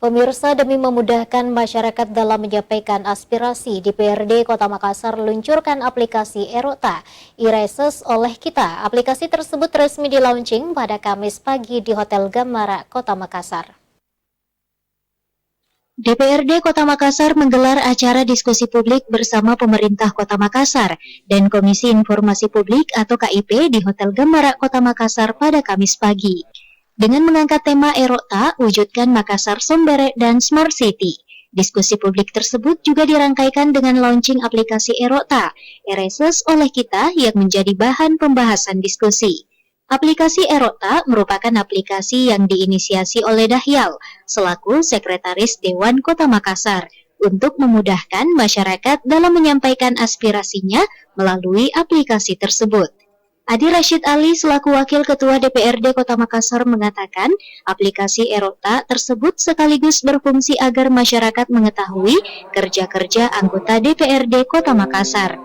Pemirsa, demi memudahkan masyarakat dalam menyampaikan aspirasi, DPRD Kota Makassar luncurkan aplikasi Erota e-Reses oleh kita. Aplikasi tersebut resmi di-launching pada Kamis pagi di Hotel Gamara, Kota Makassar. DPRD Kota Makassar menggelar acara diskusi publik bersama pemerintah Kota Makassar dan Komisi Informasi Publik atau KIP di Hotel Gamara, Kota Makassar pada Kamis pagi. Dengan mengangkat tema Erota, wujudkan Makassar Sombere dan Smart City. Diskusi publik tersebut juga dirangkaikan dengan launching aplikasi Erota, e-Reses oleh kita yang menjadi bahan pembahasan diskusi. Aplikasi Erota merupakan aplikasi yang diinisiasi oleh Dahyal, selaku Sekretaris Dewan Kota Makassar, untuk memudahkan masyarakat dalam menyampaikan aspirasinya melalui aplikasi tersebut. Adi Rashid Ali selaku Wakil Ketua DPRD Kota Makassar mengatakan aplikasi Erota tersebut sekaligus berfungsi agar masyarakat mengetahui kerja-kerja anggota DPRD Kota Makassar.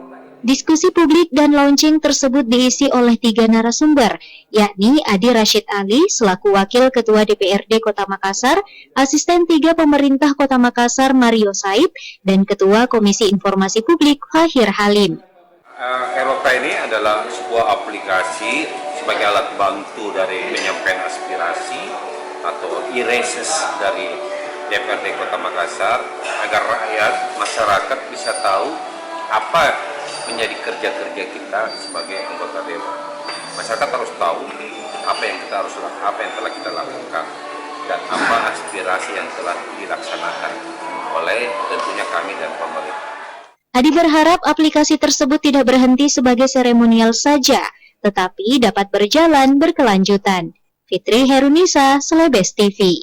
Diskusi publik dan launching tersebut diisi oleh 3 narasumber, yakni Adi Rashid Ali selaku Wakil Ketua DPRD Kota Makassar, Asisten 3 Pemerintah Kota Makassar Mario Said, dan Ketua Komisi Informasi Publik Fahir Halim. Erota ini adalah sebuah aplikasi sebagai alat bantu dari penyampaian aspirasi atau e-Reses dari DPRD Kota Makassar agar rakyat, masyarakat bisa tahu apa menjadi kerja-kerja kita sebagai anggota dewan. Masyarakat harus tahu apa yang telah kita lakukan dan apa aspirasi yang telah dilaksanakan oleh tentunya kami dan pemerintah. Adi berharap aplikasi tersebut tidak berhenti sebagai seremonial saja, tetapi dapat berjalan berkelanjutan. Fitri Herunisa, Selebes TV.